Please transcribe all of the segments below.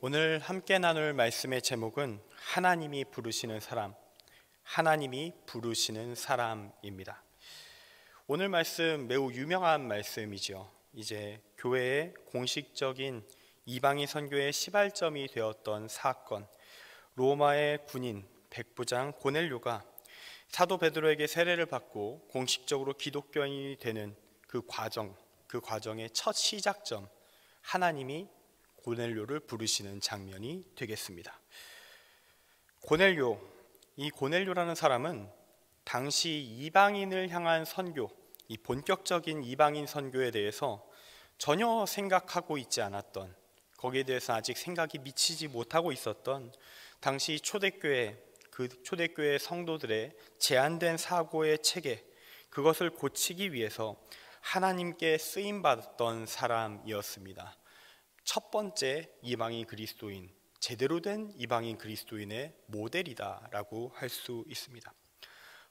오늘 함께 나눌 말씀의 제목은 하나님이 부르시는 사람, 하나님이 부르시는 사람입니다. 오늘 말씀 매우 유명한 말씀이죠. 이제 교회의 공식적인 이방인 선교의 시발점이 되었던 사건, 로마의 군인 백부장 고넬료가 사도 베드로에게 세례를 받고 공식적으로 기독교인이 되는 그 과정의 첫 시작점, 하나님이 고넬료를 부르시는 장면이 되겠습니다. 이 고넬료라는 사람은 당시 이방인을 향한 선교, 이 본격적인 이방인 선교에 대해서 전혀 생각하고 있지 않았던, 거기에 대해서 아직 생각이 미치지 못하고 있었던 당시 초대교회, 그 초대교회 성도들의 제한된 사고의 체계, 그것을 고치기 위해서 하나님께 쓰임받았던 사람이었습니다. 첫 번째 이방인 그리스도인, 제대로 된 이방인 그리스도인의 모델이다라고 할 수 있습니다.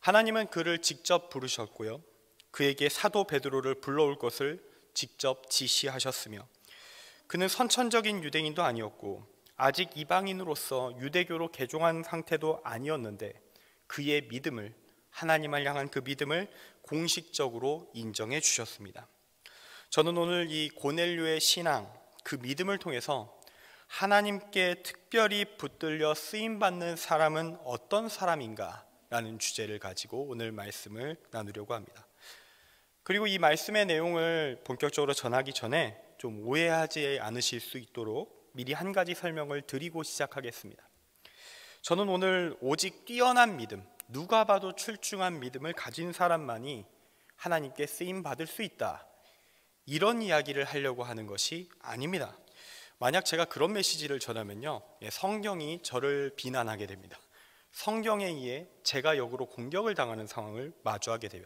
하나님은 그를 직접 부르셨고요, 그에게 사도 베드로를 불러올 것을 직접 지시하셨으며, 그는 선천적인 유대인도 아니었고 아직 이방인으로서 유대교로 개종한 상태도 아니었는데 그의 믿음을, 하나님을 향한 그 믿음을 공식적으로 인정해 주셨습니다. 저는 오늘 이 고넬료의 신앙, 그 믿음을 통해서 하나님께 특별히 붙들려 쓰임받는 사람은 어떤 사람인가 라는 주제를 가지고 오늘 말씀을 나누려고 합니다. 그리고 이 말씀의 내용을 본격적으로 전하기 전에 좀 오해하지 않으실 수 있도록 미리 한 가지 설명을 드리고 시작하겠습니다. 저는 오늘 오직 뛰어난 믿음, 누가 봐도 출중한 믿음을 가진 사람만이 하나님께 쓰임받을 수 있다, 이런 이야기를 하려고 하는 것이 아닙니다. 만약 제가 그런 메시지를 전하면요, 성경이 저를 비난하게 됩니다. 성경에 의해 제가 역으로 공격을 당하는 상황을 마주하게 돼요.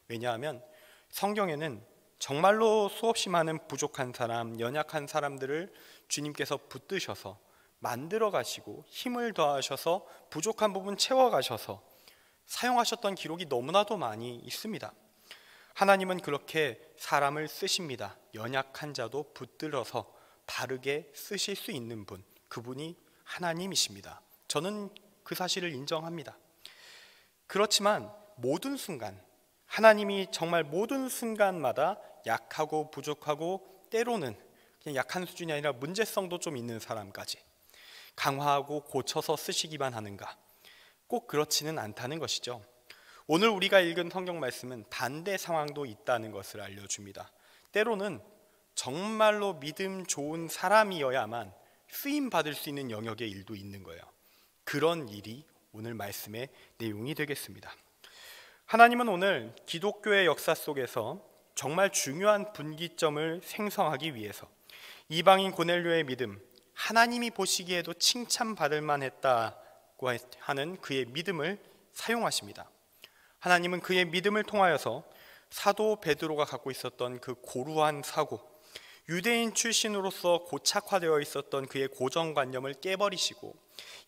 왜냐하면 성경에는 정말로 수없이 많은 부족한 사람, 연약한 사람들을 주님께서 붙드셔서 만들어 가시고 힘을 더하셔서 부족한 부분 채워가셔서 사용하셨던 기록이 너무나도 많이 있습니다. 하나님은 그렇게 사람을 쓰십니다. 연약한 자도 붙들어서 바르게 쓰실 수 있는 분, 그분이 하나님이십니다. 저는 그 사실을 인정합니다. 그렇지만 모든 순간, 하나님이 정말 모든 순간마다 약하고 부족하고 때로는 그냥 약한 수준이 아니라 문제성도 좀 있는 사람까지 강화하고 고쳐서 쓰시기만 하는가? 꼭 그렇지는 않다는 것이죠. 오늘 우리가 읽은 성경 말씀은 반대 상황도 있다는 것을 알려줍니다. 때로는 정말로 믿음 좋은 사람이어야만 쓰임 받을 수 있는 영역의 일도 있는 거예요. 그런 일이 오늘 말씀의 내용이 되겠습니다. 하나님은 오늘 기독교의 역사 속에서 정말 중요한 분기점을 생성하기 위해서 이방인 고넬료의 믿음, 하나님이 보시기에도 칭찬받을 만했다고 하는 그의 믿음을 사용하십니다. 하나님은 그의 믿음을 통하여서 사도 베드로가 갖고 있었던 그 고루한 사고, 유대인 출신으로서 고착화되어 있었던 그의 고정관념을 깨버리시고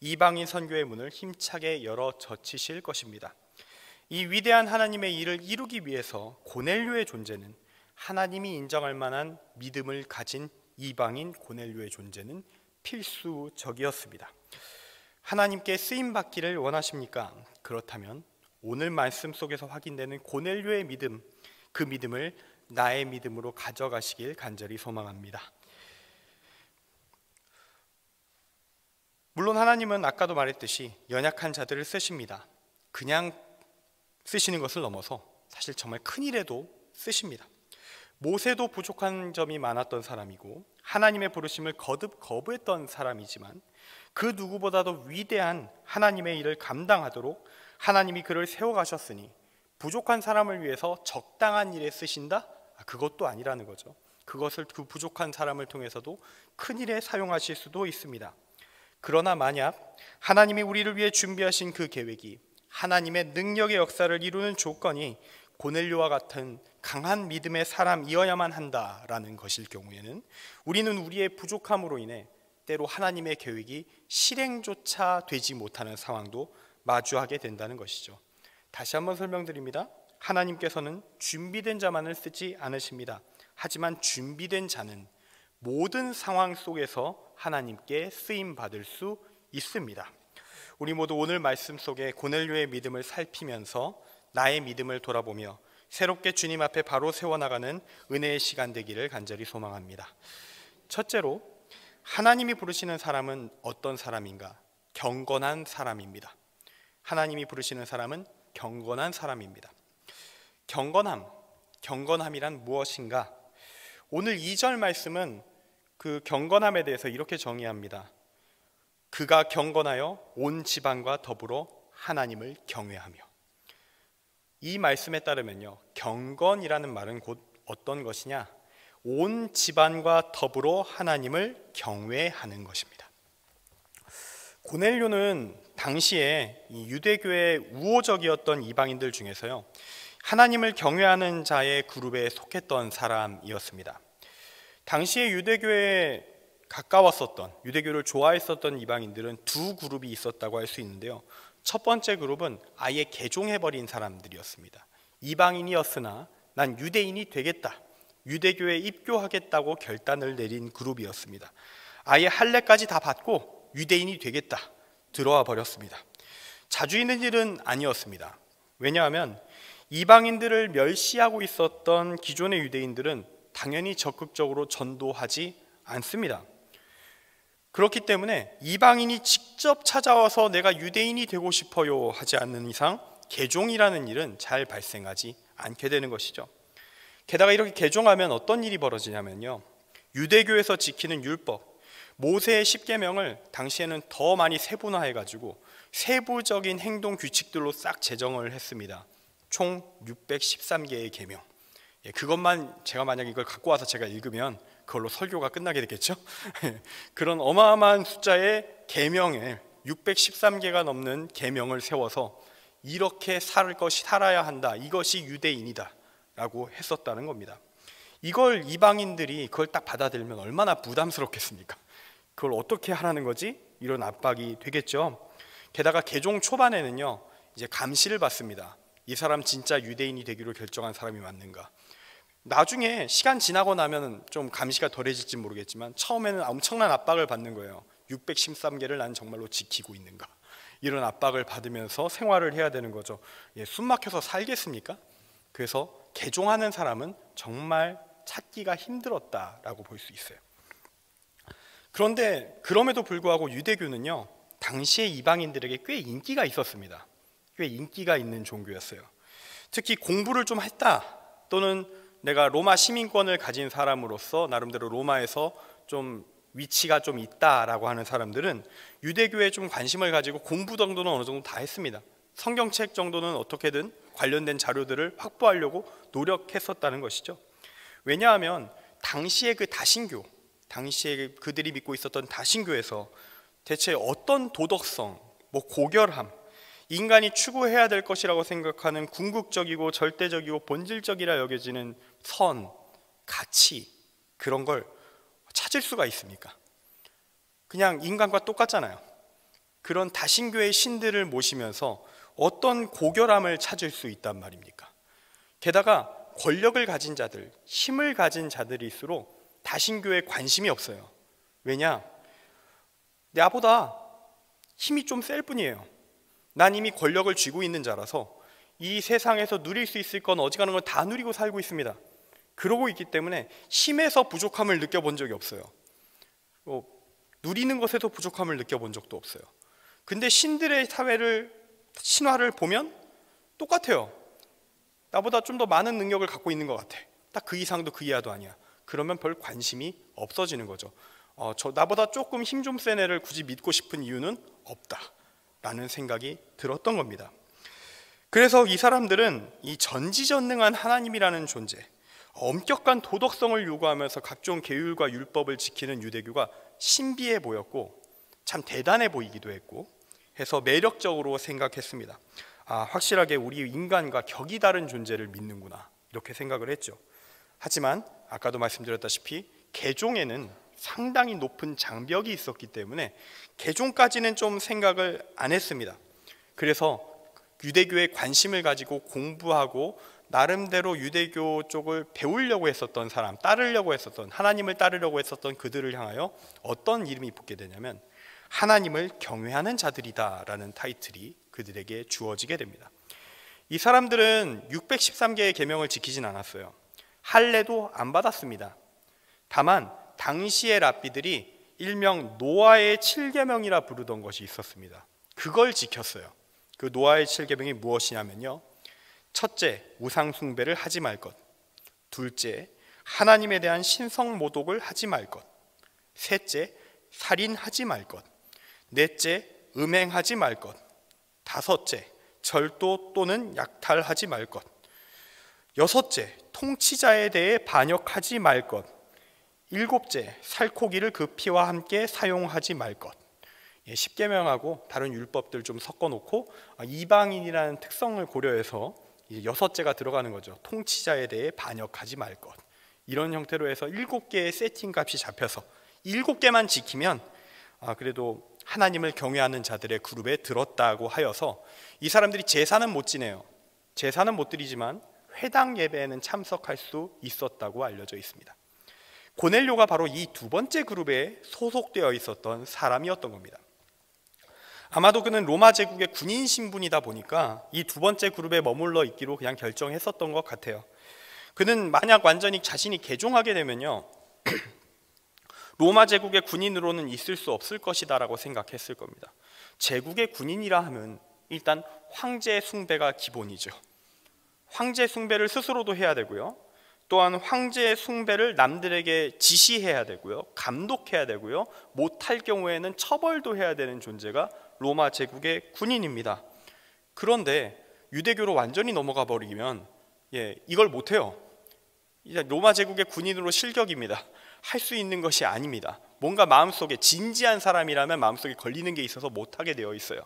이방인 선교의 문을 힘차게 열어 젖히실 것입니다. 이 위대한 하나님의 일을 이루기 위해서 고넬료의 존재는, 하나님이 인정할 만한 믿음을 가진 이방인 고넬료의 존재는 필수적이었습니다. 하나님께 쓰임받기를 원하십니까? 그렇다면 오늘 말씀 속에서 확인되는 고넬료의 믿음, 그 믿음을 나의 믿음으로 가져가시길 간절히 소망합니다. 물론 하나님은 아까도 말했듯이 연약한 자들을 쓰십니다. 그냥 쓰시는 것을 넘어서 사실 정말 큰일에도 쓰십니다. 모세도 부족한 점이 많았던 사람이고 하나님의 부르심을 거듭 거부했던 사람이지만 그 누구보다도 위대한 하나님의 일을 감당하도록 하나님이 그를 세워가셨으니 부족한 사람을 위해서 적당한 일에 쓰신다? 그것도 아니라는 거죠. 그것을 그 부족한 사람을 통해서도 큰 일에 사용하실 수도 있습니다. 그러나 만약 하나님이 우리를 위해 준비하신 그 계획이 하나님의 능력의 역사를 이루는 조건이 고넬료와 같은 강한 믿음의 사람이어야만 한다라는 것일 경우에는 우리는 우리의 부족함으로 인해 때로 하나님의 계획이 실행조차 되지 못하는 상황도 마주하게 된다는 것이죠. 다시 한번 설명드립니다. 하나님께서는 준비된 자만을 쓰지 않으십니다. 하지만 준비된 자는 모든 상황 속에서 하나님께 쓰임 받을 수 있습니다. 우리 모두 오늘 말씀 속에 고넬료의 믿음을 살피면서 나의 믿음을 돌아보며 새롭게 주님 앞에 바로 세워나가는 은혜의 시간 되기를 간절히 소망합니다. 첫째로, 하나님이 부르시는 사람은 어떤 사람인가? 경건한 사람입니다. 하나님이 부르시는 사람은 경건한 사람입니다. 경건함이란 무엇인가? 오늘 2절 말씀은 그 경건함에 대해서 이렇게 정의합니다. 그가 경건하여 온 집안과 더불어 하나님을 경외하며. 이 말씀에 따르면요, 경건이라는 말은 곧 어떤 것이냐? 온 집안과 더불어 하나님을 경외하는 것입니다. 고넬료는 당시에 이 유대교의 우호적이었던 이방인들 중에서요, 하나님을 경외하는 자의 그룹에 속했던 사람이었습니다. 당시에 유대교에 가까웠었던, 유대교를 좋아했었던 이방인들은 두 그룹이 있었다고 할 수 있는데요. 첫 번째 그룹은 아예 개종해버린 사람들이었습니다. 이방인이었으나 난 유대인이 되겠다, 유대교에 입교하겠다고 결단을 내린 그룹이었습니다. 아예 할례까지 다 받고 유대인이 되겠다, 들어와 버렸습니다. 자주 있는 일은 아니었습니다. 왜냐하면 이방인들을 멸시하고 있었던 기존의 유대인들은 당연히 적극적으로 전도하지 않습니다. 그렇기 때문에 이방인이 직접 찾아와서 내가 유대인이 되고 싶어요 하지 않는 이상 개종이라는 일은 잘 발생하지 않게 되는 것이죠. 게다가 이렇게 개종하면 어떤 일이 벌어지냐면요, 유대교에서 지키는 율법, 모세의 10계명을 당시에는 더 많이 세분화해가지고 세부적인 행동 규칙들로 싹 제정을 했습니다. 총 613개의 계명. 그것만 제가 만약 이걸 갖고 와서 제가 읽으면 그걸로 설교가 끝나게 되겠죠. 그런 어마어마한 숫자의 계명에 613개가 넘는 계명을 세워서 이렇게 살아야 한다, 이것이 유대인이다 라고 했었다는 겁니다. 이걸 이방인들이 그걸 딱 받아들이면 얼마나 부담스럽겠습니까? 그걸 어떻게 하라는 거지? 이런 압박이 되겠죠. 게다가 개종 초반에는요, 이제 감시를 받습니다. 이 사람 진짜 유대인이 되기로 결정한 사람이 맞는가? 나중에 시간 지나고 나면 좀 감시가 덜해질지 모르겠지만 처음에는 엄청난 압박을 받는 거예요. 613개를 난 정말로 지키고 있는가? 이런 압박을 받으면서 생활을 해야 되는 거죠. 숨 막혀서 살겠습니까? 그래서 개종하는 사람은 정말 찾기가 힘들었다라고 볼 수 있어요. 그런데 그럼에도 불구하고 유대교는요, 당시에 이방인들에게 꽤 인기가 있었습니다. 꽤 인기가 있는 종교였어요. 특히 공부를 좀 했다, 또는 내가 로마 시민권을 가진 사람으로서 나름대로 로마에서 좀 위치가 좀 있다라고 하는 사람들은 유대교에 좀 관심을 가지고 공부 정도는 어느 정도 다 했습니다. 성경책 정도는 어떻게든 관련된 자료들을 확보하려고 노력했었다는 것이죠. 왜냐하면 당시에 그 다신교, 당시에 그들이 믿고 있었던 다신교에서 대체 어떤 도덕성, 고결함, 인간이 추구해야 될 것이라고 생각하는 궁극적이고 절대적이고 본질적이라 여겨지는 선, 가치, 그런 걸 찾을 수가 있습니까? 그냥 인간과 똑같잖아요. 그런 다신교의 신들을 모시면서 어떤 고결함을 찾을 수 있단 말입니까? 게다가 권력을 가진 자들, 힘을 가진 자들일수록 다신교에 관심이 없어요. 왜냐? 나보다 힘이 좀 셀 뿐이에요. 난 이미 권력을 쥐고 있는 자라서 이 세상에서 누릴 수 있을 건 어지간한 걸 다 누리고 살고 있습니다. 그러고 있기 때문에 힘에서 부족함을 느껴본 적이 없어요. 누리는 것에서 부족함을 느껴본 적도 없어요. 근데 신들의 신화를 보면 똑같아요. 나보다 좀 더 많은 능력을 갖고 있는 것 같아. 딱 그 이상도 그 이하도 아니야. 그러면 별 관심이 없어지는 거죠. 나보다 조금 힘 좀 센 애를 굳이 믿고 싶은 이유는 없다 라는 생각이 들었던 겁니다. 그래서 이 사람들은 이 전지전능한 하나님이라는 존재, 엄격한 도덕성을 요구하면서 각종 계율과 율법을 지키는 유대교가 신비해 보였고 참 대단해 보이기도 했고 해서 매력적으로 생각했습니다. 확실하게 우리 인간과 격이 다른 존재를 믿는구나, 이렇게 생각을 했죠. 하지만 아까도 말씀드렸다시피 개종에는 상당히 높은 장벽이 있었기 때문에 개종까지는 좀 생각을 안 했습니다. 그래서 유대교에 관심을 가지고 공부하고 나름대로 유대교 쪽을 배우려고 했었던 사람, 따르려고 했었던, 하나님을 따르려고 했었던 그들을 향하여 어떤 이름이 붙게 되냐면 하나님을 경외하는 자들이다라는 타이틀이 그들에게 주어지게 됩니다. 이 사람들은 613개의 계명을 지키진 않았어요. 할례도 안 받았습니다. 다만 당시의 랍비들이 일명 노아의 7계명이라 부르던 것이 있었습니다. 그걸 지켰어요. 그 노아의 7계명이 무엇이냐면요, 첫째, 우상 숭배를 하지 말 것. 둘째, 하나님에 대한 신성 모독을 하지 말 것. 셋째, 살인하지 말 것. 넷째, 음행하지 말 것. 다섯째, 절도 또는 약탈하지 말 것. 여섯째, 통치자에 대해 반역하지 말 것. 일곱째, 살코기를 그 피와 함께 사용하지 말 것. 10계명하고 다른 율법들 좀 섞어놓고 이방인이라는 특성을 고려해서 이제 여섯째가 들어가는 거죠. 통치자에 대해 반역하지 말 것. 이런 형태로 해서 7개의 세팅 값이 잡혀서 7개만 지키면 그래도 하나님을 경외하는 자들의 그룹에 들었다고 하여서 이 사람들이 제사는 못 지내요. 제사는 못 드리지만 회당 예배에는 참석할 수 있었다고 알려져 있습니다. 고넬료가 바로 이 두 번째 그룹에 소속되어 있었던 사람이었던 겁니다. 아마도 그는 로마 제국의 군인 신분이다 보니까 이 두 번째 그룹에 머물러 있기로 그냥 결정했었던 것 같아요. 그는 만약 완전히 자신이 개종하게 되면요, 로마 제국의 군인으로는 있을 수 없을 것이다 라고 생각했을 겁니다. 제국의 군인이라 하면 일단 황제 숭배가 기본이죠. 황제 숭배를 스스로도 해야 되고요, 또한 황제의 숭배를 남들에게 지시해야 되고요, 감독해야 되고요, 못할 경우에는 처벌도 해야 되는 존재가 로마 제국의 군인입니다. 그런데 유대교로 완전히 넘어가 버리면 이걸 못해요. 이제 로마 제국의 군인으로 실격입니다. 할 수 있는 것이 아닙니다. 뭔가 마음속에 진지한 사람이라면 마음속에 걸리는 게 있어서 못하게 되어 있어요.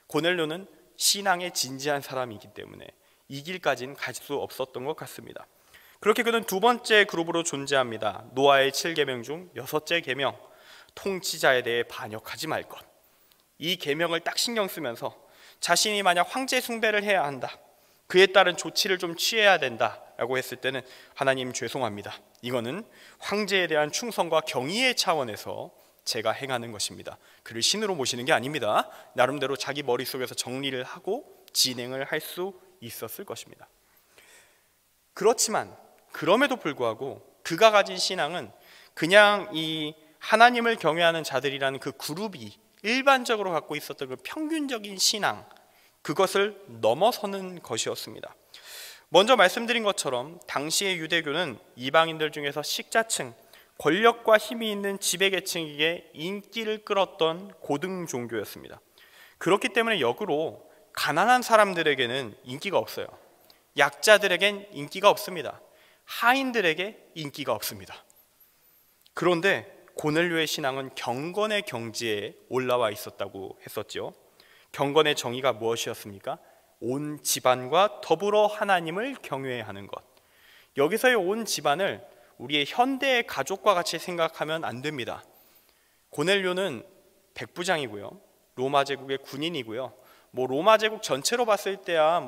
고넬료는 신앙에 진지한 사람이기 때문에 이 길까지는 갈 수 없었던 것 같습니다. 그렇게 그는 두 번째 그룹으로 존재합니다. 노아의 7계명 중 여섯째 계명, 통치자에 대해 반역하지 말 것. 이 계명을 딱 신경 쓰면서 자신이 만약 황제 숭배를 해야 한다, 그에 따른 조치를 좀 취해야 된다라고 했을 때는 하나님 죄송합니다. 이거는 황제에 대한 충성과 경의의 차원에서 제가 행하는 것입니다. 그를 신으로 모시는 게 아닙니다. 나름대로 자기 머릿속에서 정리를 하고 진행을 할 수 있었을 것입니다. 그렇지만 그럼에도 불구하고 그가 가진 신앙은 그냥 이 하나님을 경외하는 자들이라는 그 그룹이 일반적으로 갖고 있었던 그 평균적인 신앙, 그것을 넘어서는 것이었습니다. 먼저 말씀드린 것처럼 당시의 유대교는 이방인들 중에서 식자층, 권력과 힘이 있는 지배계층에게 인기를 끌었던 고등 종교였습니다. 그렇기 때문에 역으로 가난한 사람들에게는 인기가 없어요. 약자들에겐 인기가 없습니다. 하인들에게 인기가 없습니다. 그런데 고넬료의 신앙은 경건의 경지에 올라와 있었다고 했었죠. 경건의 정의가 무엇이었습니까? 온 집안과 더불어 하나님을 경외하는 것. 여기서의 온 집안을 우리의 현대의 가족과 같이 생각하면 안 됩니다. 고넬료는 백부장이고요, 로마 제국의 군인이고요, 로마 제국 전체로 봤을 때야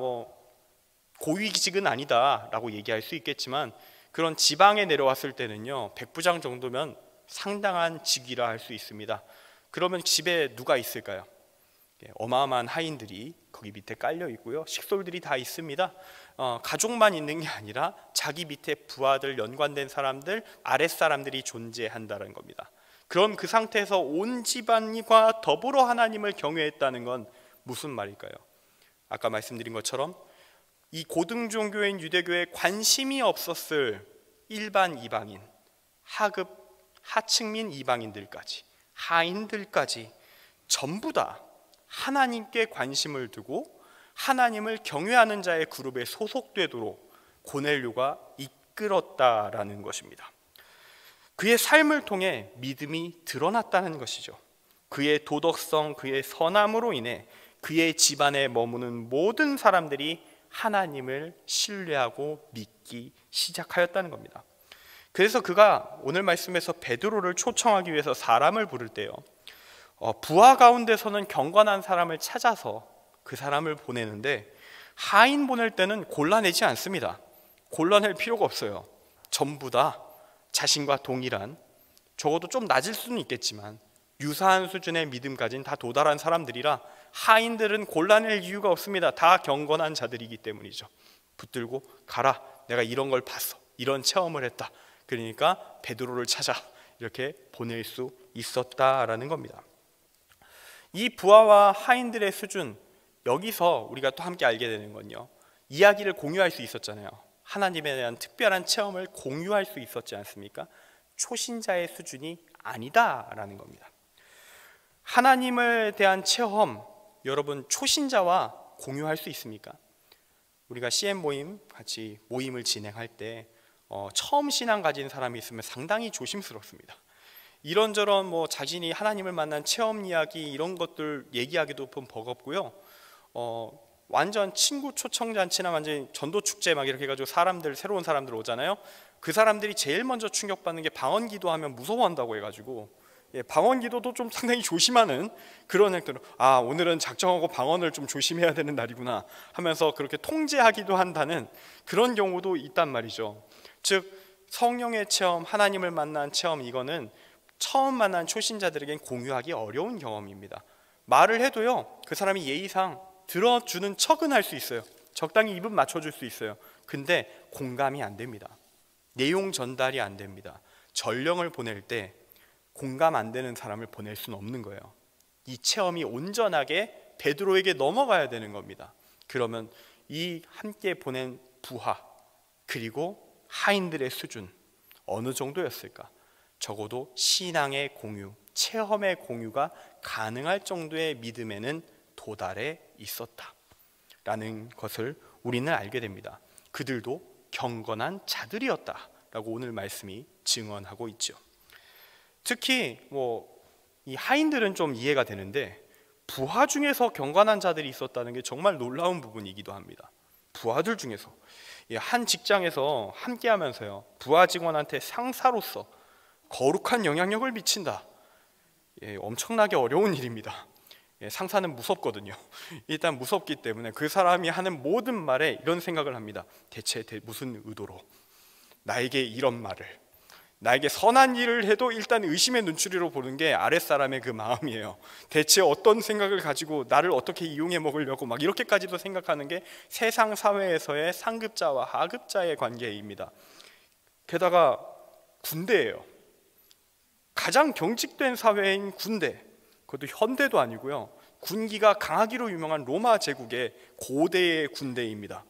고위직은 아니다라고 얘기할 수 있겠지만 그런 지방에 내려왔을 때는요, 백부장 정도면 상당한 직위라 할 수 있습니다. 그러면 집에 누가 있을까요? 어마어마한 하인들이 거기 밑에 깔려 있고요, 식솔들이 다 있습니다. 가족만 있는 게 아니라 자기 밑에 부하들, 연관된 사람들, 아랫사람들이 존재한다는 겁니다. 그럼 그 상태에서 온 집안과 더불어 하나님을 경외했다는 건 무슨 말일까요? 아까 말씀드린 것처럼 이 고등종교인 유대교에 관심이 없었을 일반 이방인, 하급, 하층민 이방인들까지, 하인들까지 전부 다 하나님께 관심을 두고 하나님을 경외하는 자의 그룹에 소속되도록 고넬료가 이끌었다라는 것입니다. 그의 삶을 통해 믿음이 드러났다는 것이죠. 그의 도덕성, 그의 선함으로 인해 그의 집안에 머무는 모든 사람들이 하나님을 신뢰하고 믿기 시작하였다는 겁니다. 그래서 그가 오늘 말씀에서 베드로를 초청하기 위해서 사람을 부를 때요, 부하 가운데서는 경건한 사람을 찾아서 그 사람을 보내는데 하인 보낼 때는 골라내지 않습니다. 골라낼 필요가 없어요. 전부 다 자신과 동일한, 적어도 좀 낮을 수는 있겠지만 유사한 수준의 믿음까지는 다 도달한 사람들이라 하인들은 골라낼 이유가 없습니다. 다 경건한 자들이기 때문이죠. 붙들고 가라, 내가 이런 걸 봤어, 이런 체험을 했다, 그러니까 베드로를 찾아, 이렇게 보낼 수 있었다라는 겁니다. 이 부하와 하인들의 수준, 여기서 우리가 또 함께 알게 되는 건요, 이야기를 공유할 수 있었잖아요. 하나님에 대한 특별한 체험을 공유할 수 있었지 않습니까? 초신자의 수준이 아니다라는 겁니다. 하나님에 대한 체험, 여러분 초신자와 공유할 수 있습니까? 우리가 CM 모임 같이 모임을 진행할 때 처음 신앙 가진 사람이 있으면 상당히 조심스럽습니다. 이런저런 자신이 하나님을 만난 체험 이야기 이런 것들 얘기하기도 좀 버겁고요. 완전 친구 초청 잔치나 완전 전도 축제 막 이렇게 해가지고 새로운 사람들 오잖아요. 그 사람들이 제일 먼저 충격받는 게 방언 기도하면 무서워한다고 해가지고, 방언 기도도 좀 상당히 조심하는 그런 행동을, 오늘은 작정하고 방언을 좀 조심해야 되는 날이구나 하면서 그렇게 통제하기도 한다는 그런 경우도 있단 말이죠. 즉 성령의 체험, 하나님을 만난 체험, 이거는 처음 만난 초신자들에겐 공유하기 어려운 경험입니다. 말을 해도요, 그 사람이 예의상 들어주는 척은 할 수 있어요. 적당히 입은 맞춰줄 수 있어요. 근데 공감이 안 됩니다. 내용 전달이 안 됩니다. 전령을 보낼 때 공감 안 되는 사람을 보낼 수는 없는 거예요. 이 체험이 온전하게 베드로에게 넘어가야 되는 겁니다. 그러면 이 함께 보낸 부하 그리고 하인들의 수준 어느 정도였을까? 적어도 신앙의 공유, 체험의 공유가 가능할 정도의 믿음에는 도달해 있었다라는 것을 우리는 알게 됩니다. 그들도 경건한 자들이었다라고 오늘 말씀이 증언하고 있죠. 특히 이 하인들은 좀 이해가 되는데 부하 중에서 경건한 자들이 있었다는 게 정말 놀라운 부분이기도 합니다. 부하들 중에서 한 직장에서 함께하면서요, 부하 직원한테 상사로서 거룩한 영향력을 미친다. 엄청나게 어려운 일입니다. 상사는 무섭거든요. 일단 무섭기 때문에 그 사람이 하는 모든 말에 이런 생각을 합니다. 대체 무슨 의도로 나에게 이런 말을, 나에게 선한 일을 해도 일단 의심의 눈초리로 보는 게 아랫사람의 그 마음이에요. 대체 어떤 생각을 가지고 나를 어떻게 이용해 먹으려고 막 이렇게까지도 생각하는 게 세상 사회에서의 상급자와 하급자의 관계입니다. 게다가 군대예요. 가장 경직된 사회인 군대, 그것도 현대도 아니고요, 군기가 강하기로 유명한 로마 제국의 고대의 군대입니다.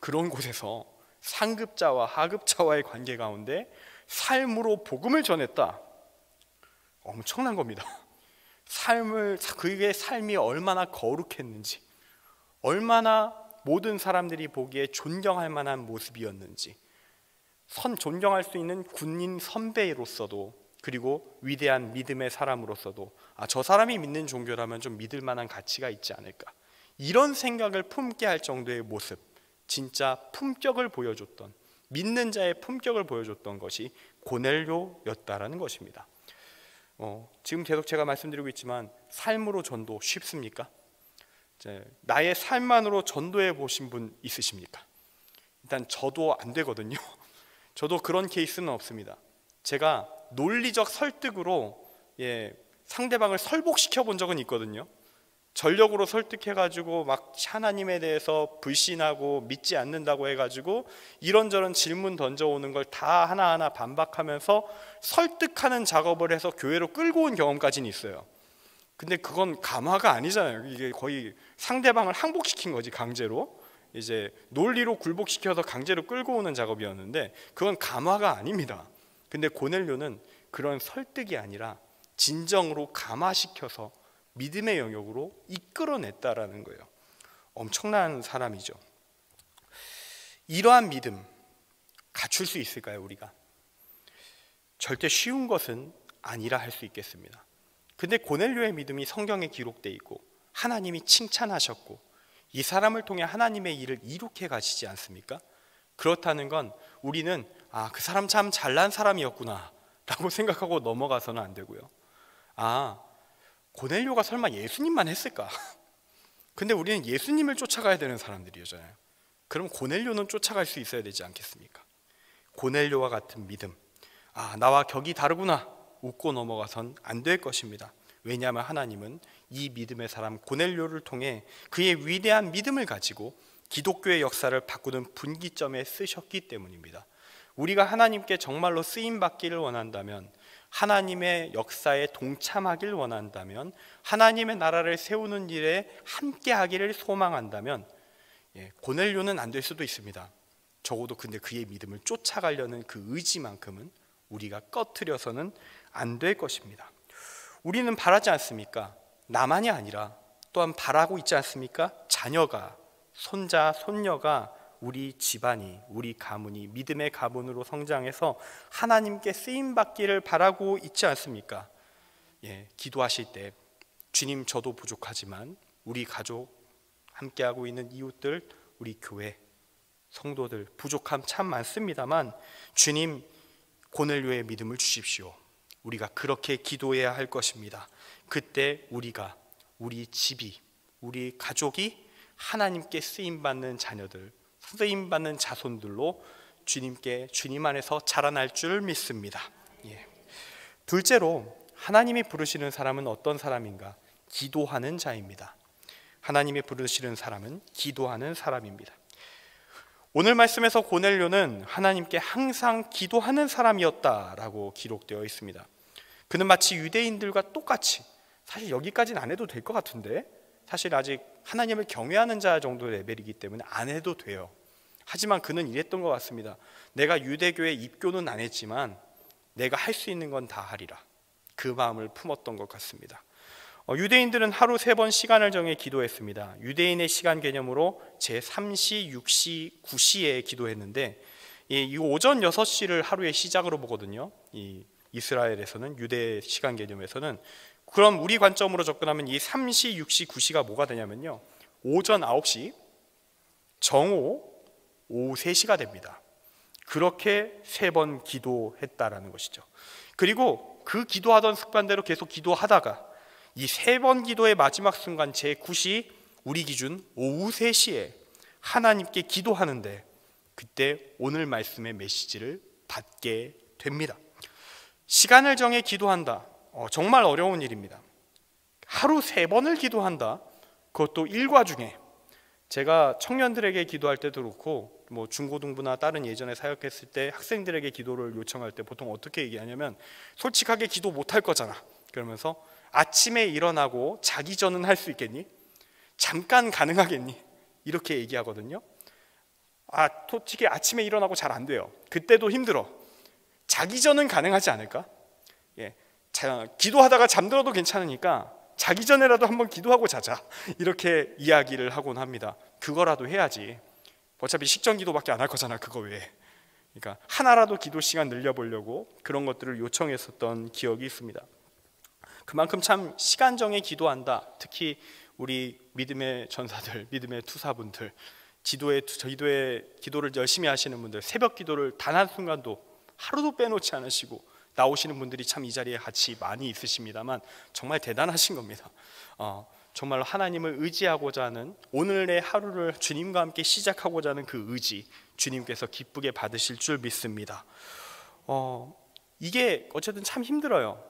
그런 곳에서 상급자와 하급자와의 관계 가운데 삶으로 복음을 전했다. 엄청난 겁니다. 그의 삶이 얼마나 거룩했는지, 얼마나 모든 사람들이 보기에 존경할 만한 모습이었는지, 존경할 수 있는 군인 선배로서도, 그리고 위대한 믿음의 사람으로서도 저 사람이 믿는 종교라면 좀 믿을 만한 가치가 있지 않을까, 이런 생각을 품게 할 정도의 모습, 진짜 품격을 보여줬던, 믿는 자의 품격을 보여줬던 것이 고넬료였다라는 것입니다. 지금 계속 제가 말씀드리고 있지만 삶으로 전도 쉽습니까? 나의 삶만으로 전도해 보신 분 있으십니까? 일단 저도 안 되거든요. 저도 그런 케이스는 없습니다. 제가 논리적 설득으로 상대방을 설복시켜 본 적은 있거든요. 전력으로 설득해가지고 막 하나님에 대해서 불신하고 믿지 않는다고 해가지고 이런저런 질문 던져오는 걸 다 하나하나 반박하면서 설득하는 작업을 해서 교회로 끌고 온 경험까지는 있어요. 근데 그건 감화가 아니잖아요. 이게 거의 상대방을 항복시킨 거지, 강제로. 이제 논리로 굴복시켜서 강제로 끌고 오는 작업이었는데 그건 감화가 아닙니다. 근데 고넬료는 그런 설득이 아니라 진정으로 감화시켜서 믿음의 영역으로 이끌어냈다라는 거예요. 엄청난 사람이죠. 이러한 믿음 갖출 수 있을까요, 우리가? 절대 쉬운 것은 아니라 할 수 있겠습니다. 근데 고넬료의 믿음이 성경에 기록되어 있고 하나님이 칭찬하셨고 이 사람을 통해 하나님의 일을 이룩해 가시지 않습니까? 그렇다는 건 우리는 그 사람 참 잘난 사람이었구나 라고 생각하고 넘어가서는 안 되고요. 고넬료가 설마 예수님만 했을까? 근데 우리는 예수님을 쫓아가야 되는 사람들이잖아요. 그럼 고넬료는 쫓아갈 수 있어야 되지 않겠습니까? 고넬료와 같은 믿음. 나와 격이 다르구나 웃고 넘어가선 안 될 것입니다. 왜냐하면 하나님은 이 믿음의 사람 고넬료를 통해 그의 위대한 믿음을 가지고 기독교의 역사를 바꾸는 분기점에 쓰셨기 때문입니다. 우리가 하나님께 정말로 쓰임받기를 원한다면, 하나님의 역사에 동참하기를 원한다면, 하나님의 나라를 세우는 일에 함께하기를 소망한다면 고넬료는 안 될 수도 있습니다. 적어도 근데 그의 믿음을 쫓아가려는 그 의지만큼은 우리가 꺼트려서는 안 될 것입니다. 우리는 바라지 않습니까? 나만이 아니라 또한 바라고 있지 않습니까? 자녀가, 손자, 손녀가, 우리 집안이, 우리 가문이 믿음의 가문으로 성장해서 하나님께 쓰임받기를 바라고 있지 않습니까? 기도하실 때 주님, 저도 부족하지만 우리 가족, 함께하고 있는 이웃들, 우리 교회 성도들 부족함 참 많습니다만, 주님, 고넬료의 믿음을 주십시오. 우리가 그렇게 기도해야 할 것입니다. 그때 우리가, 우리 집이, 우리 가족이 하나님께 쓰임받는 자녀들, 쓰임받는 자손들로 주님 안에서 자라날 줄 믿습니다. 둘째로, 하나님이 부르시는 사람은 어떤 사람인가? 기도하는 자입니다. 하나님이 부르시는 사람은 기도하는 사람입니다. 오늘 말씀에서 고넬료는 하나님께 항상 기도하는 사람이었다라고 기록되어 있습니다. 그는 마치 유대인들과 똑같이, 사실 여기까지는 안 해도 될 것 같은데, 사실 아직 하나님을 경외하는 자 정도 레벨이기 때문에 안 해도 돼요. 하지만 그는 이랬던 것 같습니다. 내가 유대교에 입교는 안 했지만 내가 할 수 있는 건 다 하리라. 그 마음을 품었던 것 같습니다. 유대인들은 하루 3번 시간을 정해 기도했습니다. 유대인의 시간 개념으로 제3시, 6시, 9시에 기도했는데, 이 오전 6시를 하루의 시작으로 보거든요. 이 이스라엘에서는, 유대 시간 개념에서는. 그럼 우리 관점으로 접근하면 이 3시, 6시, 9시가 뭐가 되냐면요, 오전 9시, 정오, 오후 3시가 됩니다. 그렇게 3번 기도했다라는 것이죠. 그리고 그 기도하던 습관대로 계속 기도하다가 이 3번 기도의 마지막 순간 제9시, 우리 기준 오후 3시에 하나님께 기도하는데, 그때 오늘 말씀의 메시지를 받게 됩니다. 시간을 정해 기도한다. 정말 어려운 일입니다. 하루 3번을 기도한다. 그것도 일과 중에. 제가 청년들에게 기도할 때도 그렇고, 중고등부나 다른 예전에 사역했을 때 학생들에게 기도를 요청할 때 보통 어떻게 얘기하냐면, 솔직하게 기도 못할 거잖아. 그러면서 아침에 일어나고 자기 전은 할 수 있겠니? 잠깐 가능하겠니? 이렇게 얘기하거든요. 솔직히 아침에 일어나고 잘 안 돼요. 그때도 힘들어. 자기 전은 가능하지 않을까? 기도하다가 잠들어도 괜찮으니까 자기 전에라도 한번 기도하고 자자, 이렇게 이야기를 하곤 합니다. 그거라도 해야지. 어차피 식전 기도밖에 안 할 거잖아, 그거 외에. 그러니까 하나라도 기도 시간 늘려보려고 그런 것들을 요청했었던 기억이 있습니다. 그만큼 참 시간 정해 기도한다. 특히 우리 믿음의 전사들, 믿음의 투사분들, 기도를 열심히 하시는 분들, 새벽 기도를 단 한순간도 하루도 빼놓지 않으시고 나오시는 분들이 참 이 자리에 같이 많이 있으십니다만 정말 대단하신 겁니다. 정말로 하나님을 의지하고자 하는, 오늘의 하루를 주님과 함께 시작하고자 하는 그 의지, 주님께서 기쁘게 받으실 줄 믿습니다. 이게 어쨌든 참 힘들어요.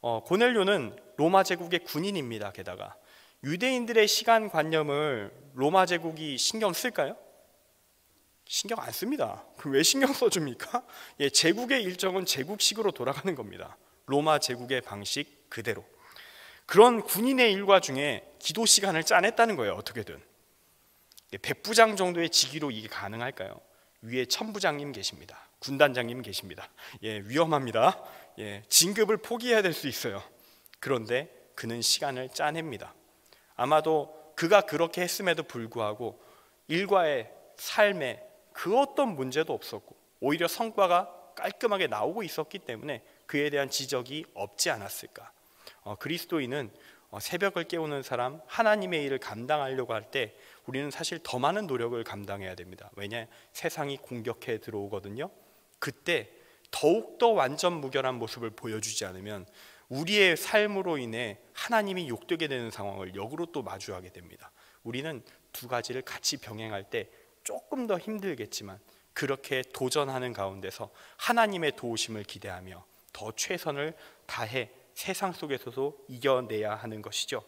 고넬료는 로마 제국의 군인입니다. 게다가 유대인들의 시간 관념을 로마 제국이 신경 쓸까요? 신경 안 씁니다. 왜 신경 써줍니까? 제국의 일정은 제국식으로 돌아가는 겁니다. 로마 제국의 방식 그대로. 그런 군인의 일과 중에 기도 시간을 짜냈다는 거예요. 어떻게든. 백부장 정도의 직위로 이게 가능할까요? 위에 천부장님 계십니다. 군단장님 계십니다. 위험합니다. 진급을 포기해야 될 수 있어요. 그런데 그는 시간을 짜냅니다. 아마도 그가 그렇게 했음에도 불구하고 일과의 삶에 그 어떤 문제도 없었고 오히려 성과가 깔끔하게 나오고 있었기 때문에 그에 대한 지적이 없지 않았을까. 그리스도인은 새벽을 깨우는 사람, 하나님의 일을 감당하려고 할 때 우리는 사실 더 많은 노력을 감당해야 됩니다. 왜냐? 세상이 공격해 들어오거든요. 그때 더욱더 완전 무결한 모습을 보여주지 않으면 우리의 삶으로 인해 하나님이 욕되게 되는 상황을 역으로 또 마주하게 됩니다. 우리는 두 가지를 같이 병행할 때 조금 더 힘들겠지만 그렇게 도전하는 가운데서 하나님의 도우심을 기대하며 더 최선을 다해 세상 속에서도 이겨내야 하는 것이죠.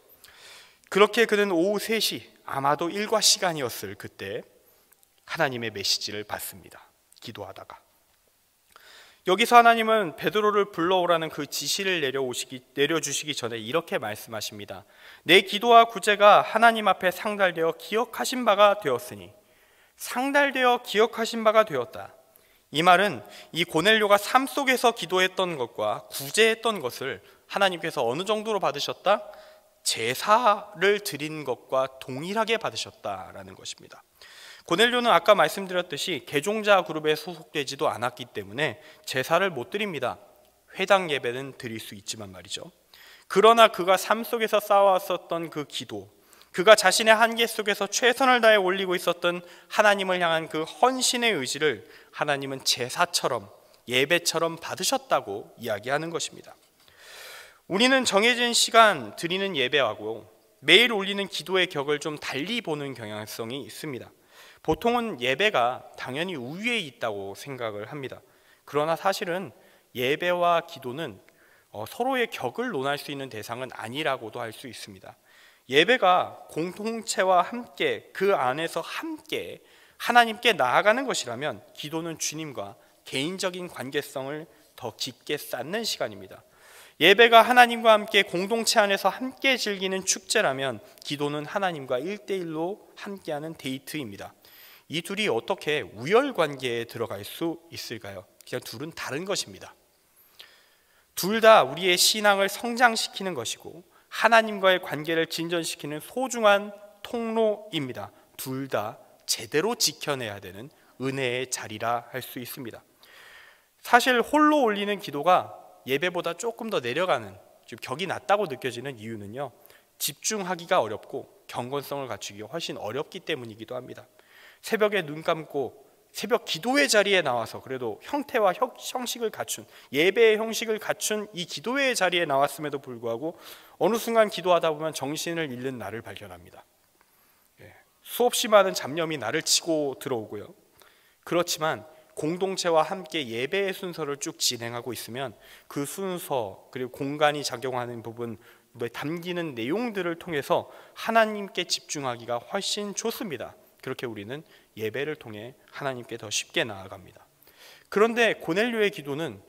그렇게 그는 오후 3시, 아마도 일과 시간이었을 그때 하나님의 메시지를 받습니다. 기도하다가 여기서 하나님은 베드로를 불러오라는 그 지시를 내려주시기 전에 이렇게 말씀하십니다. 내 기도와 구제가 하나님 앞에 상달되어 기억하신 바가 되었으니, 상달되어 기억하신 바가 되었다. 이 말은 이 고넬료가 삶 속에서 기도했던 것과 구제했던 것을 하나님께서 어느 정도로 받으셨다? 제사를 드린 것과 동일하게 받으셨다라는 것입니다. 고넬료는 아까 말씀드렸듯이 개종자 그룹에 소속되지도 않았기 때문에 제사를 못 드립니다. 회당 예배는 드릴 수 있지만 말이죠. 그러나 그가 삶 속에서 쌓아왔었던 그 기도, 그가 자신의 한계 속에서 최선을 다해 올리고 있었던 하나님을 향한 그 헌신의 의지를 하나님은 제사처럼, 예배처럼 받으셨다고 이야기하는 것입니다. 우리는 정해진 시간 드리는 예배하고 매일 올리는 기도의 격을 좀 달리 보는 경향성이 있습니다. 보통은 예배가 당연히 우위에 있다고 생각을 합니다. 그러나 사실은 예배와 기도는 서로의 격을 논할 수 있는 대상은 아니라고도 할 수 있습니다. 예배가 공동체와 함께 그 안에서 함께 하나님께 나아가는 것이라면 기도는 주님과 개인적인 관계성을 더 깊게 쌓는 시간입니다. 예배가 하나님과 함께 공동체 안에서 함께 즐기는 축제라면 기도는 하나님과 1대1로 함께하는 데이트입니다. 이 둘이 어떻게 우열 관계에 들어갈 수 있을까요? 그냥 둘은 다른 것입니다. 둘 다 우리의 신앙을 성장시키는 것이고 하나님과의 관계를 진전시키는 소중한 통로입니다. 둘 다 제대로 지켜내야 되는 은혜의 자리라 할 수 있습니다. 사실 홀로 올리는 기도가 예배보다 조금 더 내려가는, 좀 격이 낮다고 느껴지는 이유는요, 집중하기가 어렵고 경건성을 갖추기가 훨씬 어렵기 때문이기도 합니다. 새벽에 눈 감고 새벽 기도회 자리에 나와서 그래도 형태와 형식을 갖춘, 예배의 형식을 갖춘 이 기도회 자리에 나왔음에도 불구하고 어느 순간 기도하다 보면 정신을 잃는 나를 발견합니다. 수없이 많은 잡념이 나를 치고 들어오고요. 그렇지만 공동체와 함께 예배의 순서를 쭉 진행하고 있으면 그 순서 그리고 공간이 작용하는 부분, 담기는 내용들을 통해서 하나님께 집중하기가 훨씬 좋습니다. 그렇게 우리는 예배를 통해 하나님께 더 쉽게 나아갑니다. 그런데 고넬료의 기도는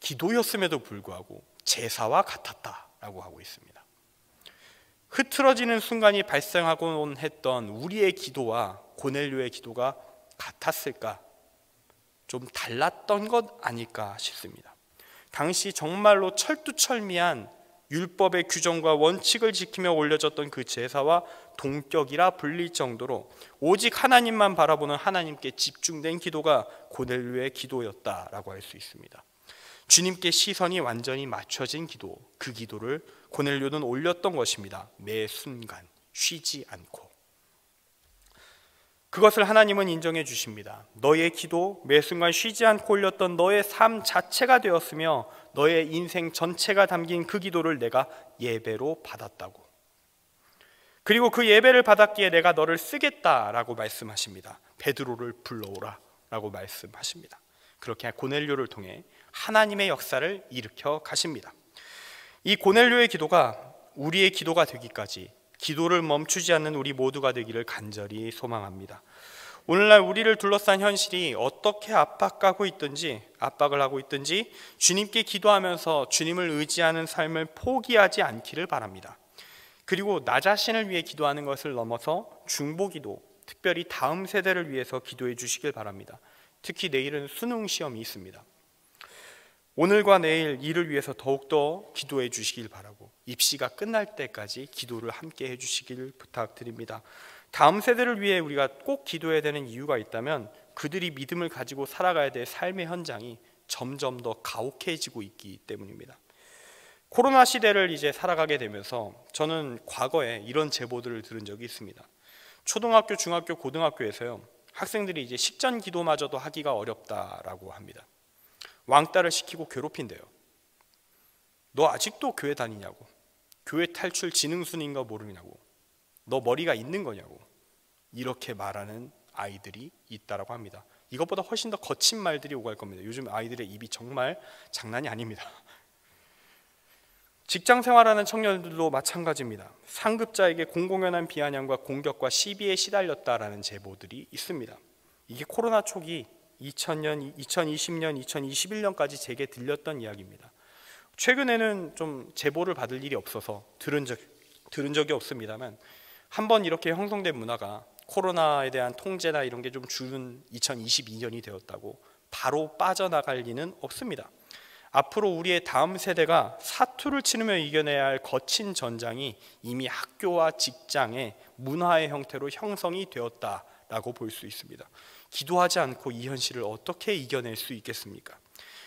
기도였음에도 불구하고 제사와 같았다라고 하고 있습니다. 흐트러지는 순간이 발생하곤 했던 우리의 기도와 고넬료의 기도가 같았을까? 좀 달랐던 것 아닐까 싶습니다. 당시 정말로 철두철미한 율법의 규정과 원칙을 지키며 올려졌던 그 제사와 동격이라 불릴 정도로 오직 하나님만 바라보는 하나님께 집중된 기도가 고넬료의 기도였다라고 할 수 있습니다. 주님께 시선이 완전히 맞춰진 기도, 그 기도를 고넬료는 올렸던 것입니다. 매 순간 쉬지 않고. 그것을 하나님은 인정해 주십니다. 너의 기도, 매 순간 쉬지 않고 올렸던 너의 삶 자체가 되었으며 너의 인생 전체가 담긴 그 기도를 내가 예배로 받았다고. 그리고 그 예배를 받았기에 내가 너를 쓰겠다라고 말씀하십니다. 베드로를 불러오라 라고 말씀하십니다. 그렇게 고넬료를 통해 하나님의 역사를 일으켜 가십니다. 이 고넬료의 기도가 우리의 기도가 되기까지 기도를 멈추지 않는 우리 모두가 되기를 간절히 소망합니다. 오늘날 우리를 둘러싼 현실이 어떻게 압박을 하고 있든지 주님께 기도하면서 주님을 의지하는 삶을 포기하지 않기를 바랍니다. 그리고 나 자신을 위해 기도하는 것을 넘어서 중보기도, 특별히 다음 세대를 위해서 기도해 주시길 바랍니다. 특히 내일은 수능 시험이 있습니다. 오늘과 내일 이를 위해서 더욱더 기도해 주시길 바라고 입시가 끝날 때까지 기도를 함께 해 주시길 부탁드립니다. 다음 세대를 위해 우리가 꼭 기도해야 되는 이유가 있다면 그들이 믿음을 가지고 살아가야 될 삶의 현장이 점점 더 가혹해지고 있기 때문입니다. 코로나 시대를 이제 살아가게 되면서 저는 과거에 이런 제보들을 들은 적이 있습니다. 초등학교, 중학교, 고등학교에서요, 학생들이 이제 식전 기도마저도 하기가 어렵다라고 합니다. 왕따를 시키고 괴롭힌대요. 너 아직도 교회 다니냐고, 교회 탈출 지능순인가 모르냐고. 너 머리가 있는 거냐고 이렇게 말하는 아이들이 있다라고 합니다. 이것보다 훨씬 더 거친 말들이 오갈 겁니다. 요즘 아이들의 입이 정말 장난이 아닙니다. 직장 생활하는 청년들도 마찬가지입니다. 상급자에게 공공연한 비아냥과 공격과 시비에 시달렸다라는 제보들이 있습니다. 이게 코로나 초기 2000년, 2020년, 2021년까지 제게 들렸던 이야기입니다. 최근에는 좀 제보를 받을 일이 없어서 들은 적이 없습니다만 한번 이렇게 형성된 문화가 코로나에 대한 통제나 이런 게 좀 줄은 2022년이 되었다고 바로 빠져나갈 리는 없습니다. 앞으로 우리의 다음 세대가 사투를 치르며 이겨내야 할 거친 전장이 이미 학교와 직장의 문화의 형태로 형성이 되었다라고 볼 수 있습니다. 기도하지 않고 이 현실을 어떻게 이겨낼 수 있겠습니까?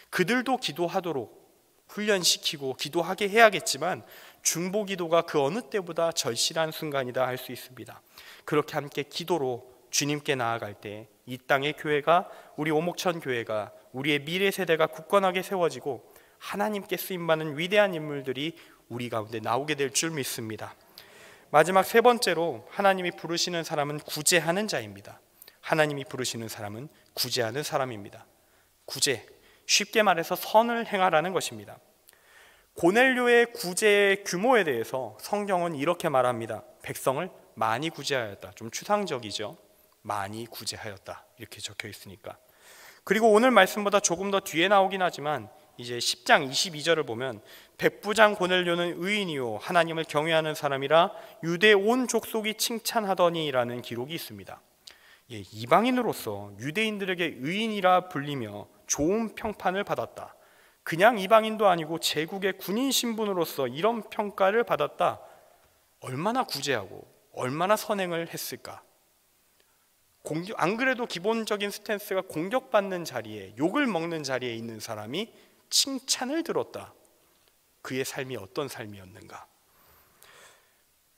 그들도 기도하도록 훈련시키고 기도하게 해야겠지만 중보기도가 그 어느 때보다 절실한 순간이다 할 수 있습니다. 그렇게 함께 기도로 주님께 나아갈 때 이 땅의 교회가, 우리 오목천 교회가, 우리의 미래 세대가 굳건하게 세워지고 하나님께 쓰임받는 위대한 인물들이 우리 가운데 나오게 될 줄 믿습니다. 마지막 세 번째로 하나님이 부르시는 사람은 구제하는 자입니다. 하나님이 부르시는 사람은 구제하는 사람입니다. 구제, 쉽게 말해서 선을 행하라는 것입니다. 고넬료의 구제의 규모에 대해서 성경은 이렇게 말합니다. 백성을 많이 구제하였다. 좀 추상적이죠. 많이 구제하였다. 이렇게 적혀 있으니까. 그리고 오늘 말씀보다 조금 더 뒤에 나오긴 하지만 이제 10장 22절을 보면 백부장 고넬료는 의인이요 하나님을 경외하는 사람이라 유대 온 족속이 칭찬하더니라는 기록이 있습니다. 이방인으로서 유대인들에게 의인이라 불리며 좋은 평판을 받았다. 그냥 이방인도 아니고 제국의 군인 신분으로서 이런 평가를 받았다. 얼마나 구제하고 얼마나 선행을 했을까? 안 그래도 기본적인 스탠스가 공격받는 자리에, 욕을 먹는 자리에 있는 사람이 칭찬을 들었다. 그의 삶이 어떤 삶이었는가?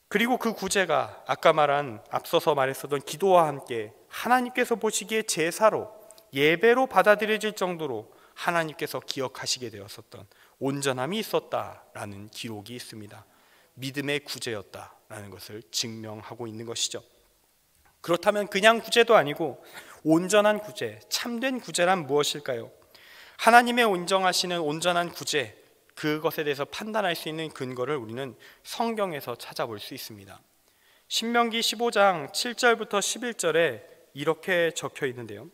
그리고 그 구제가 아까 앞서서 말했었던 기도와 함께 하나님께서 보시기에 제사로, 예배로 받아들여질 정도로 하나님께서 기억하시게 되었었던 온전함이 있었다라는 기록이 있습니다. 믿음의 구제였다라는 것을 증명하고 있는 것이죠. 그렇다면 그냥 구제도 아니고 온전한 구제, 참된 구제란 무엇일까요? 하나님의 인정하시는 온전한 구제, 그것에 대해서 판단할 수 있는 근거를 우리는 성경에서 찾아볼 수 있습니다. 신명기 15장 7절부터 11절에 이렇게 적혀 있는데요.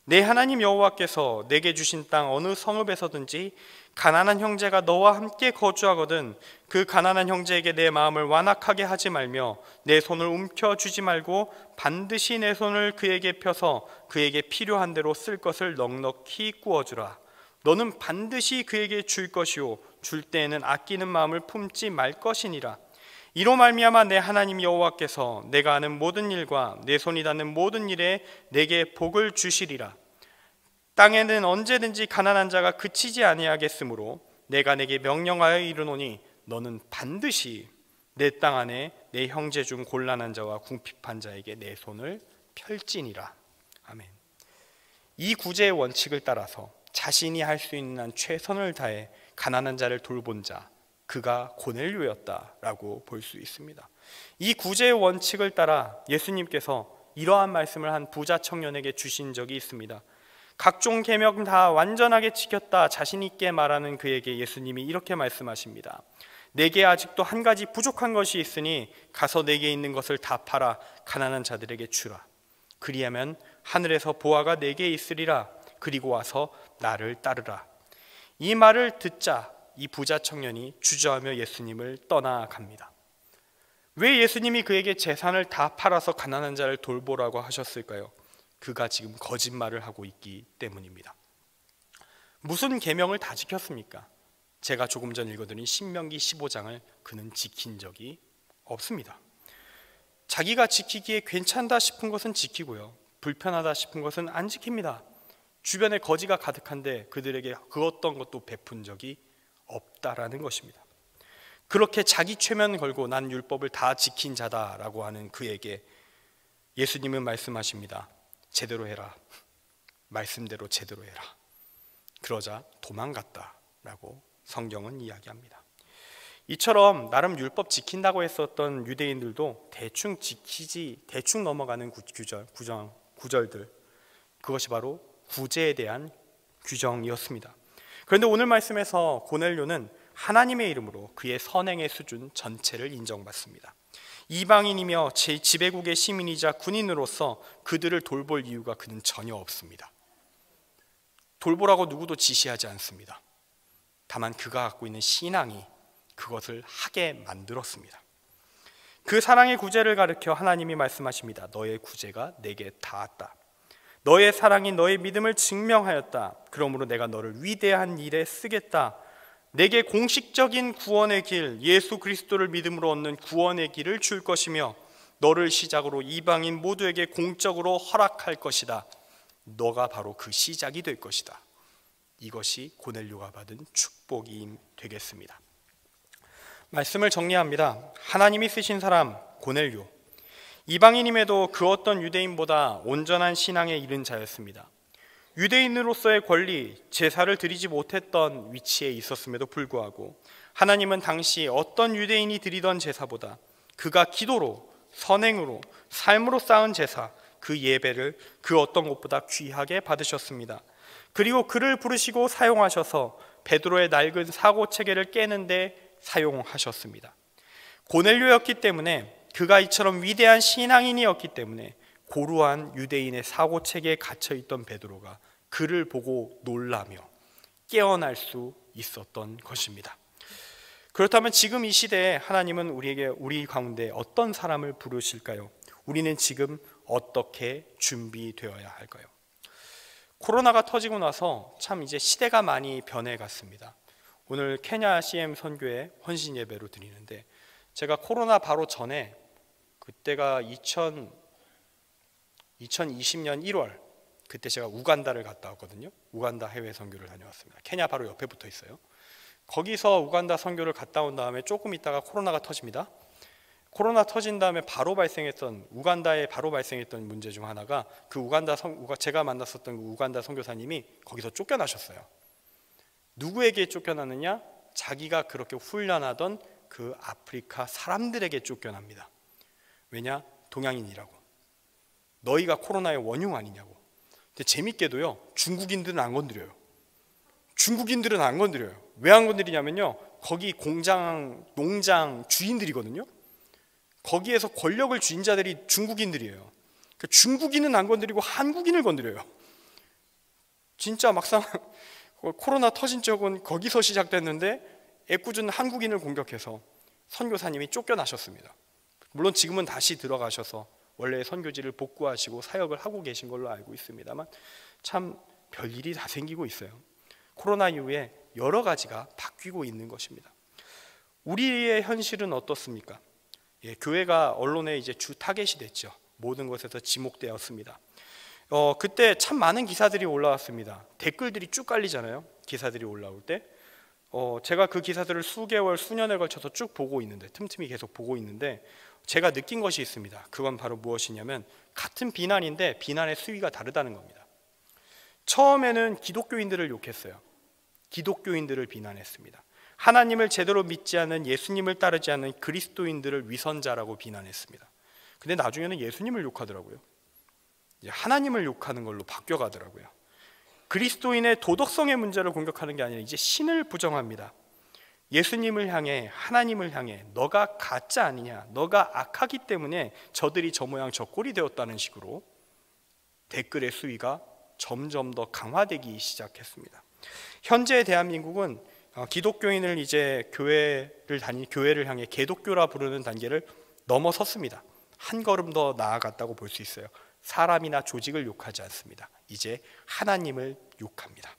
내 하나님 여호와께서 내게 주신 땅 어느 성읍에서든지 가난한 형제가 너와 함께 거주하거든 그 가난한 형제에게 내 마음을 완악하게 하지 말며 내 손을 움켜쥐지 말고 반드시 내 손을 그에게 펴서 그에게 필요한 대로 쓸 것을 넉넉히 구워주라. 너는 반드시 그에게 줄 것이요 줄 때에는 아끼는 마음을 품지 말 것이니라. 이로 말미암아 내 하나님 여호와께서 내가 하는 모든 일과 내 손이 닿는 모든 일에 내게 복을 주시리라. 땅에는 언제든지 가난한 자가 그치지 아니하겠으므로 내가 내게 명령하여 이르노니 너는 반드시 내 땅 안에 내 형제 중 곤란한 자와 궁핍한 자에게 내 손을 펼지니라. 아멘. 이 구제의 원칙을 따라서 자신이 할 수 있는 한 최선을 다해 가난한 자를 돌본 자, 그가 고넬료였다라고 볼 수 있습니다. 이 구제의 원칙을 따라 예수님께서 이러한 말씀을 한 부자 청년에게 주신 적이 있습니다. 각종 계명 다 완전하게 지켰다 자신 있게 말하는 그에게 예수님이 이렇게 말씀하십니다. 내게 아직도 한 가지 부족한 것이 있으니 가서 내게 있는 것을 다 팔아 가난한 자들에게 주라. 그리하면 하늘에서 보화가 내게 있으리라. 그리고 와서 나를 따르라. 이 말을 듣자 이 부자 청년이 주저하며 예수님을 떠나갑니다. 왜 예수님이 그에게 재산을 다 팔아서 가난한 자를 돌보라고 하셨을까요? 그가 지금 거짓말을 하고 있기 때문입니다. 무슨 계명을 다 지켰습니까? 제가 조금 전 읽어드린 신명기 15장을 그는 지킨 적이 없습니다. 자기가 지키기에 괜찮다 싶은 것은 지키고요, 불편하다 싶은 것은 안 지킵니다. 주변에 거지가 가득한데 그들에게 그 어떤 것도 베푼 적이 없다라는 것입니다. 그렇게 자기 최면 걸고 난 율법을 다 지킨 자다라고 하는 그에게 예수님은 말씀하십니다. 제대로 해라. 말씀대로 제대로 해라. 그러자 도망갔다라고 성경은 이야기합니다. 이처럼 나름 율법 지킨다고 했었던 유대인들도 대충 넘어가는 구절들, 그것이 바로 구제에 대한 규정이었습니다. 그런데 오늘 말씀에서 고넬료는 하나님의 이름으로 그의 선행의 수준 전체를 인정받습니다. 이방인이며 제 지배국의 시민이자 군인으로서 그들을 돌볼 이유가 그는 전혀 없습니다. 돌보라고 누구도 지시하지 않습니다. 다만 그가 갖고 있는 신앙이 그것을 하게 만들었습니다. 그 사랑의 구제를 가르쳐 하나님이 말씀하십니다. 너의 구제가 내게 닿았다. 너의 사랑이 너의 믿음을 증명하였다. 그러므로 내가 너를 위대한 일에 쓰겠다. 내게 공식적인 구원의 길, 예수 그리스도를 믿음으로 얻는 구원의 길을 줄 것이며 너를 시작으로 이방인 모두에게 공적으로 허락할 것이다. 너가 바로 그 시작이 될 것이다. 이것이 고넬료가 받은 축복이 되겠습니다. 말씀을 정리합니다. 하나님이 쓰신 사람 고넬료, 이방인임에도 그 어떤 유대인보다 온전한 신앙에 이른 자였습니다. 유대인으로서의 권리, 제사를 드리지 못했던 위치에 있었음에도 불구하고 하나님은 당시 어떤 유대인이 드리던 제사보다 그가 기도로, 선행으로, 삶으로 쌓은 제사, 그 예배를 그 어떤 것보다 귀하게 받으셨습니다. 그리고 그를 부르시고 사용하셔서 베드로의 낡은 사고체계를 깨는데 사용하셨습니다. 고넬료였기 때문에, 그가 이처럼 위대한 신앙인이었기 때문에 고루한 유대인의 사고체계에 갇혀있던 베드로가 그를 보고 놀라며 깨어날 수 있었던 것입니다. 그렇다면 지금 이 시대에 하나님은 우리 가운데 어떤 사람을 부르실까요? 우리는 지금 어떻게 준비되어야 할까요? 코로나가 터지고 나서 참 이제 시대가 많이 변해갔습니다. 오늘 케냐 CM 선교회 헌신 예배로 드리는데, 제가 코로나 바로 전에, 그때가 2020년 1월, 그때 제가 우간다를 갔다 왔거든요. 우간다 해외 선교를 다녀왔습니다. 케냐 바로 옆에 붙어 있어요. 거기서 우간다 선교를 갔다 온 다음에 조금 있다가 코로나가 터집니다. 코로나 터진 다음에 우간다에 바로 발생했던 문제 중 하나가, 제가 만났었던 그 우간다 선교사님이 거기서 쫓겨나셨어요. 누구에게 쫓겨나느냐? 자기가 그렇게 훈련하던 그 아프리카 사람들에게 쫓겨납니다. 왜냐? 동양인이라고. 너희가 코로나의 원흉 아니냐고. 근데 재밌게도요, 중국인들은 안 건드려요. 왜 안 건드리냐면요, 거기 농장 주인들이거든요. 거기에서 권력을 쥔 자들이 중국인들이에요. 그러니까 중국인은 안 건드리고 한국인을 건드려요. 진짜 막상 코로나 터진 적은 거기서 시작됐는데 애꿎은 한국인을 공격해서 선교사님이 쫓겨나셨습니다. 물론 지금은 다시 들어가셔서 원래 선교지를 복구하시고 사역을 하고 계신 걸로 알고 있습니다만, 참 별일이 다 생기고 있어요. 코로나 이후에 여러 가지가 바뀌고 있는 것입니다. 우리의 현실은 어떻습니까? 교회가 언론의 이제 주 타겟이 됐죠. 모든 것에서 지목되었습니다. 그때 참 많은 기사들이 올라왔습니다. 댓글들이 쭉 깔리잖아요. 기사들이 올라올 때. 제가 그 기사들을 수년에 걸쳐서 쭉 보고 있는데, 틈틈이 계속 보고 있는데, 제가 느낀 것이 있습니다. 그건 바로 무엇이냐면, 같은 비난인데 비난의 수위가 다르다는 겁니다. 처음에는 기독교인들을 욕했어요. 기독교인들을 비난했습니다. 하나님을 제대로 믿지 않는, 예수님을 따르지 않는 그리스도인들을 위선자라고 비난했습니다. 근데 나중에는 예수님을 욕하더라고요. 이제 하나님을 욕하는 걸로 바뀌어가더라고요. 그리스도인의 도덕성의 문제를 공격하는 게 아니라 이제 신을 부정합니다. 예수님을 향해, 하나님을 향해 너가 가짜 아니냐, 너가 악하기 때문에 저들이 저 모양 저 꼴이 되었다는 식으로 댓글의 수위가 점점 더 강화되기 시작했습니다. 현재 대한민국은 기독교인을 이제 교회를 향해 개독교라 부르는 단계를 넘어섰습니다. 한 걸음 더 나아갔다고 볼 수 있어요. 사람이나 조직을 욕하지 않습니다. 이제 하나님을 욕합니다.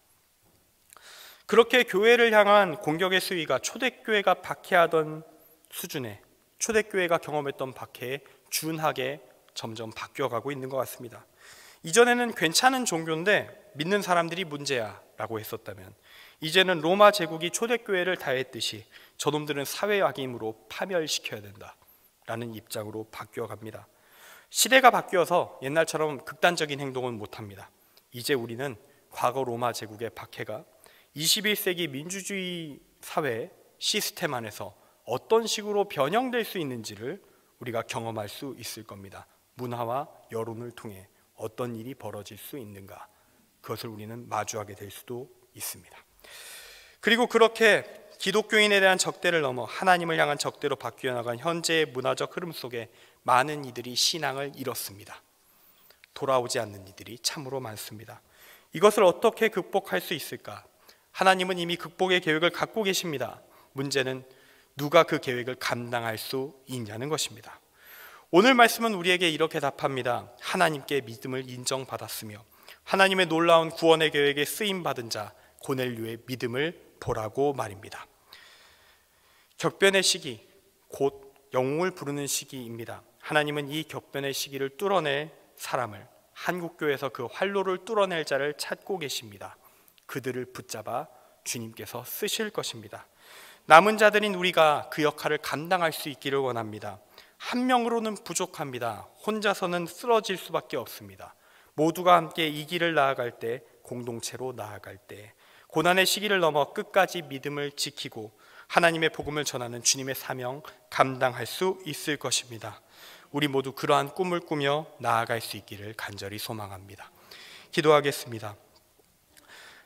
그렇게 교회를 향한 공격의 수위가 초대교회가 박해하던 수준에, 초대교회가 경험했던 박해에 준하게 점점 바뀌어가고 있는 것 같습니다. 이전에는 괜찮은 종교인데 믿는 사람들이 문제야 라고 했었다면, 이제는 로마 제국이 초대교회를 다 했듯이 저놈들은 사회악임으로 파멸시켜야 된다 라는 입장으로 바뀌어갑니다. 시대가 바뀌어서 옛날처럼 극단적인 행동은 못합니다. 이제 우리는 과거 로마 제국의 박해가 21세기 민주주의 사회 시스템 안에서 어떤 식으로 변형될 수 있는지를 우리가 경험할 수 있을 겁니다. 문화와 여론을 통해 어떤 일이 벌어질 수 있는가, 그것을 우리는 마주하게 될 수도 있습니다. 그리고 그렇게 기독교인에 대한 적대를 넘어 하나님을 향한 적대로 바뀌어 나간 현재의 문화적 흐름 속에 많은 이들이 신앙을 잃었습니다. 돌아오지 않는 이들이 참으로 많습니다. 이것을 어떻게 극복할 수 있을까? 하나님은 이미 극복의 계획을 갖고 계십니다. 문제는 누가 그 계획을 감당할 수 있냐는 것입니다. 오늘 말씀은 우리에게 이렇게 답합니다. 하나님께 믿음을 인정받았으며 하나님의 놀라운 구원의 계획에 쓰임받은 자 고넬료의 믿음을 보라고 말입니다. 격변의 시기, 곧 영웅을 부르는 시기입니다. 하나님은 이 격변의 시기를 뚫어낼 사람을, 한국교회에서 그 활로를 뚫어낼 자를 찾고 계십니다. 그들을 붙잡아 주님께서 쓰실 것입니다. 남은 자들인 우리가 그 역할을 감당할 수 있기를 원합니다. 한 명으로는 부족합니다. 혼자서는 쓰러질 수밖에 없습니다. 모두가 함께 이 길을 나아갈 때, 공동체로 나아갈 때, 고난의 시기를 넘어 끝까지 믿음을 지키고 하나님의 복음을 전하는 주님의 사명 감당할 수 있을 것입니다. 우리 모두 그러한 꿈을 꾸며 나아갈 수 있기를 간절히 소망합니다. 기도하겠습니다.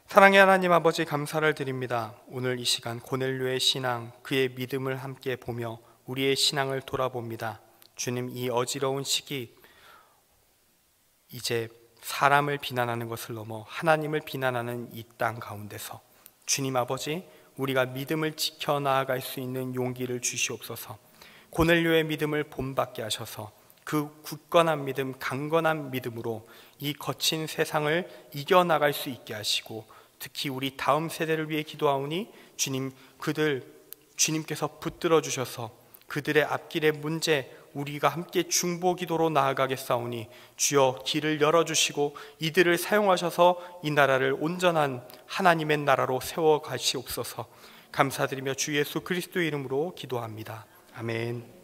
사랑의 하나님 아버지, 감사를 드립니다. 오늘 이 시간 고넬료의 신앙, 그의 믿음을 함께 보며 우리의 신앙을 돌아봅니다. 주님, 이 어지러운 시기, 이제 사람을 비난하는 것을 넘어 하나님을 비난하는 이 땅 가운데서 주님 아버지, 우리가 믿음을 지켜나아갈 수 있는 용기를 주시옵소서. 고넬료의 믿음을 본받게 하셔서 그 굳건한 믿음, 강건한 믿음으로 이 거친 세상을 이겨나갈 수 있게 하시고, 특히 우리 다음 세대를 위해 기도하오니 주님, 주님께서 붙들어 주셔서 그들의 앞길의 문제, 우리가 함께 중보기도로 나아가겠사오니 주여 길을 열어주시고 이들을 사용하셔서 이 나라를 온전한 하나님의 나라로 세워가시옵소서. 감사드리며 주 예수 그리스도의 이름으로 기도합니다. 아멘.